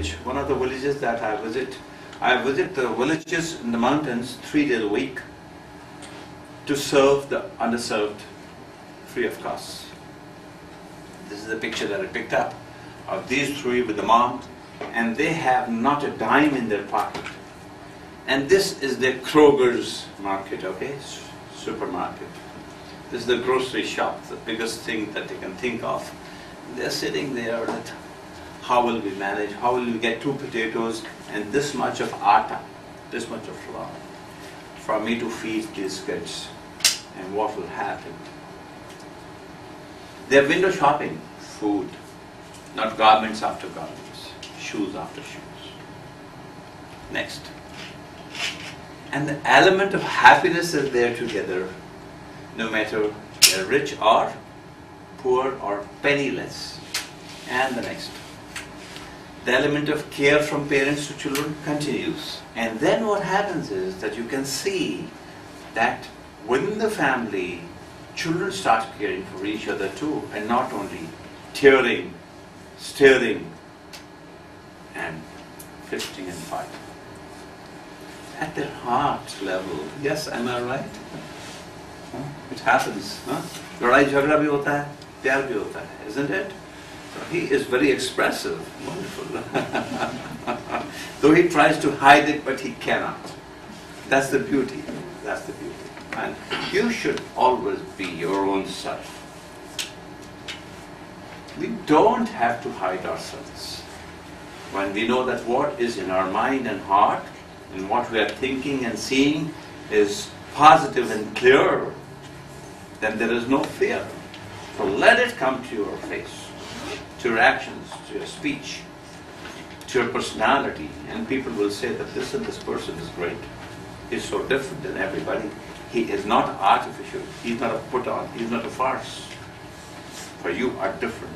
village, one of the villages that I visit the villages in the mountains 3 days a week to serve the underserved free of cost. This is the picture that I picked up of these three with the mom, and they have not a dime in their pocket. And this is their Kroger's market, okay, supermarket. This is the grocery shop, the biggest thing that they can think of. They're sitting there that, how will we manage, how will we get 2 potatoes and this much of atta, this much of flour, for me to feed these kids, and what will happen? They're window shopping, food, not garments after garments, shoes after shoes. Next. And the element of happiness is there together, no matter they're rich or poor or penniless. And the next. The element of care from parents to children continues. And then what happens is that you can see that within the family, children start caring for each other too, and not only tearing, staring, and fisting and fighting. At their heart level, yes, am I right? It happens. Ladai jhagda bhi hota hai, pyar bhi hota hai, isn't it? So he is very expressive, wonderful. Though he tries to hide it, but he cannot. That's the beauty. That's the beauty. And you should always be your own self. We don't have to hide ourselves. When we know that what is in our mind and heart, and what we are thinking and seeing is positive and clear, then there is no fear. So let it come to your face, to your actions, to your speech, to your personality, and people will say that this person is great. He's so different than everybody. He is not artificial. He's not a put on. He's not a farce. For you are different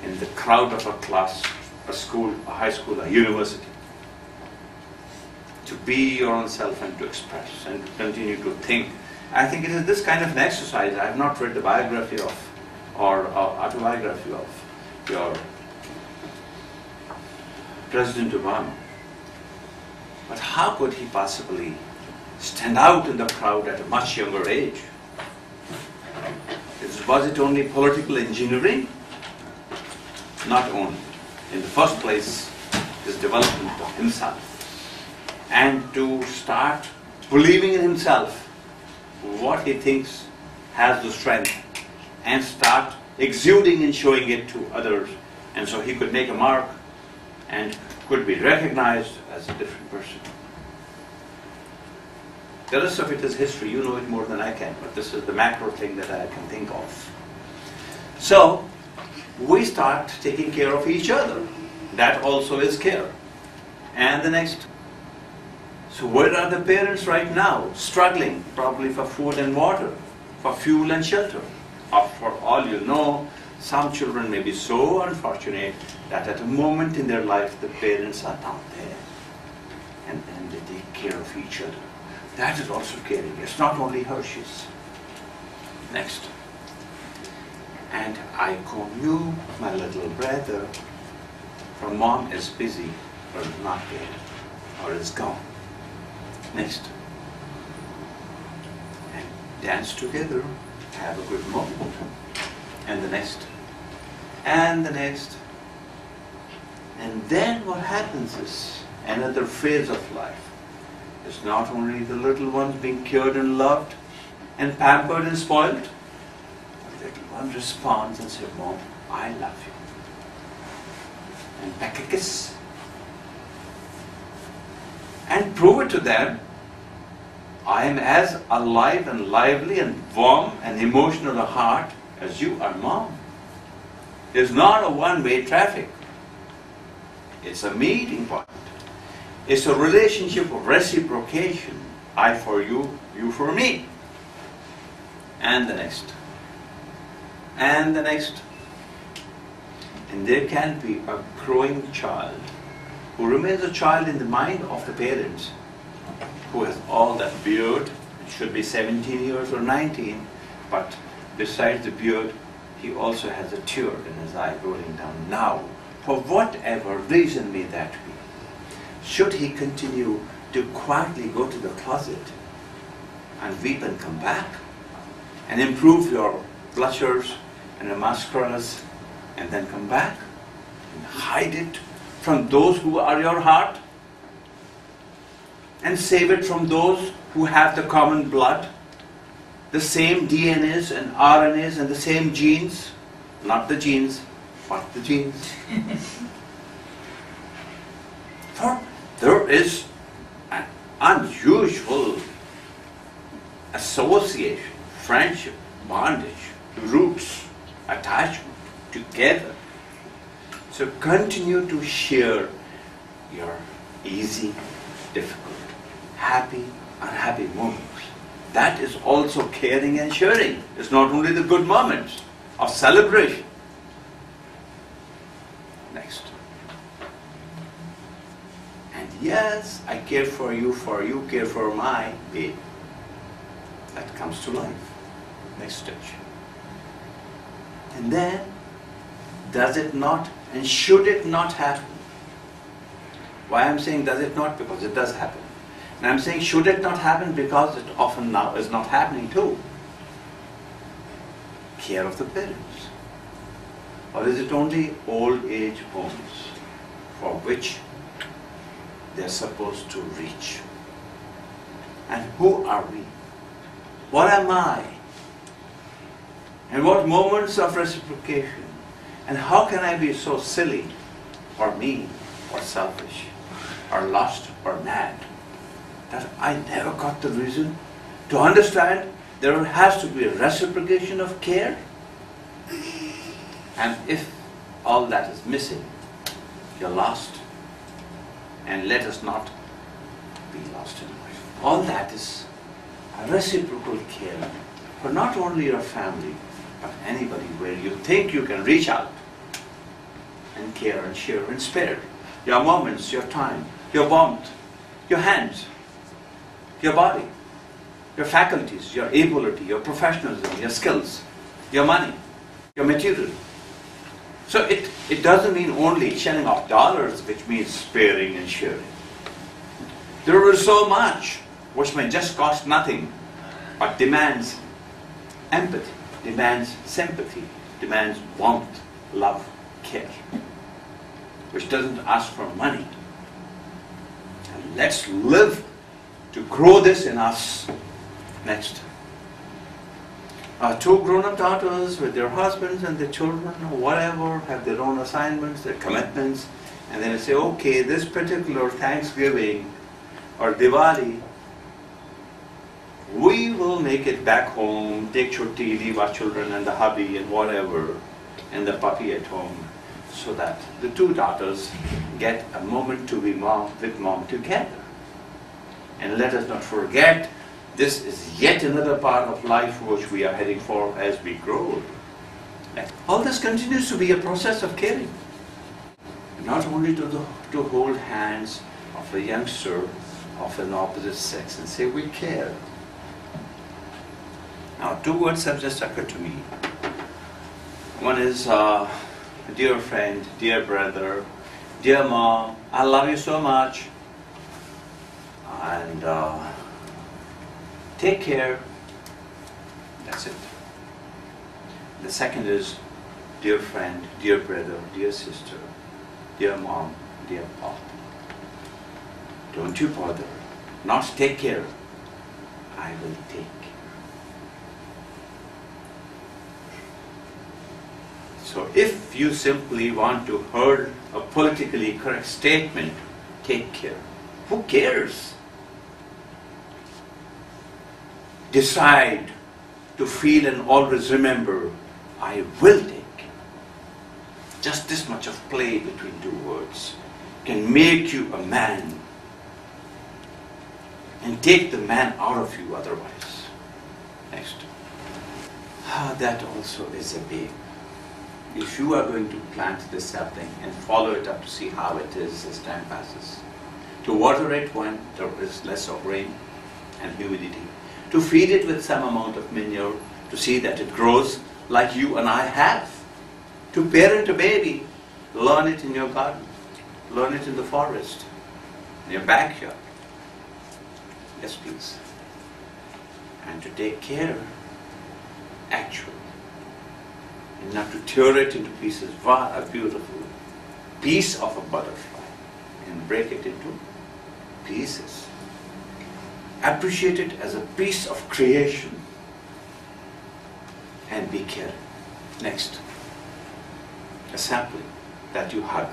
in the crowd of a class, a school, a high school, a university. To be your own self and to express and to continue to think. I think it is this kind of an exercise. I have not read the biography of or autobiography of your President Obama. But how could he possibly stand out in the crowd at a much younger age? Was it only political engineering? Not only. In the first place, his development of himself. And to start believing in himself, what he thinks has the strength, and start exuding and showing it to others. And so he could make a mark and could be recognized as a different person. The rest of it is history. You know it more than I can, but this is the macro thing that I can think of. So, we start taking care of each other. That also is care. And the next. So where are the parents right now? Struggling probably for food and water, for fuel and shelter. For all you know, some children may be so unfortunate that at a moment in their life the parents are not there. And then they take care of each other. That is also caring. It's not only Hershey's. Next. And I call you, my little brother, for mom is busy or is not there or is gone. Next. And dance together, have a good moment. And the next. And the next. And then what happens is another phase of life. It's not only the little ones being cured and loved and pampered and spoiled. The little one responds and says, Mom, I love you. And peck a kiss. And prove it to them, I am as alive and lively and warm and emotional a heart as you are, Mom. It's not a one-way traffic. It's a meeting point. It's a relationship of reciprocation. I for you, you for me. And the next. And the next. And there can be a growing child who remains a child in the mind of the parents, who has all that beard. It should be 17 years or 19, but besides the beard, he also has a tear in his eye rolling down. Now, for whatever reason may that be, should he continue to quietly go to the closet and weep and come back and improve your blushers and your mascaras and then come back and hide it from those who are your heart and save it from those who have the common blood, the same DNAs and RNAs and the same genes, not the genes, but the genes. For there is an unusual association, friendship, bondage, roots, attachment, together. So continue to share your easy, difficult, happy, unhappy moments. That is also caring and sharing. It's not only the good moments of celebration. Next. And yes, I care for you care for my baby. That comes to life. Next stage. And then, does it not and should it not happen? Why I'm saying does it not? Because it does happen. And I'm saying should it not happen? Because it often now is not happening too. Care of the parents. Or is it only old age homes for which they're supposed to reach? And who are we? What am I? And what moments of reciprocation? And how can I be so silly or mean or selfish or lost or mad that I never got the reason to understand there has to be a reciprocation of care? And if all that is missing, you're lost. And let us not be lost in life. All that is a reciprocal care for not only your family, but anybody where you think you can reach out and care and share and spare your moments, your time, your warmth, your hands, your body, your faculties, your ability, your professionalism, your skills, your money, your material. So it doesn't mean only shelling off dollars, which means sparing and sharing. There is so much which may just cost nothing, but demands empathy, demands sympathy, demands warmth, love, care, which doesn't ask for money. And let's live to grow this in us. Next. Two grown-up daughters with their husbands and their children or whatever have their own assignments, their commitments, and then they say, okay, this particular Thanksgiving or Diwali, we will make it back home, take chutti, leave our children and the hubby and whatever, and the puppy at home, so that the two daughters get a moment to be with mom together. And let us not forget, this is yet another part of life which we are heading for as we grow. All this continues to be a process of caring. Not only to hold hands of a youngster of an opposite sex and say we care. Now, two words have just occurred to me. One is, dear friend, dear brother, dear mom, I love you so much. And take care. That's it. The second is, dear friend, dear brother, dear sister, dear mom, dear pop. Don't you bother. Not take care. I will take. So if you simply want to hear a politically correct statement, take care. Who cares? Decide to feel and always remember, I will take. Just this much of play between two words can make you a man and take the man out of you otherwise. Next. That also is a big. If you are going to plant this sapling and follow it up to see how it is as time passes, to water it when there is less of rain and humidity, to feed it with some amount of manure, to see that it grows like you and I have, to parent a baby Learn it in your garden. Learn it in the forest, in your backyard. Yes, please. And to take care, actually, and not to tear it into pieces. What a beautiful piece of a butterfly, and break it into pieces. Appreciate it as a piece of creation and be caring. Next, a sapling that you hug.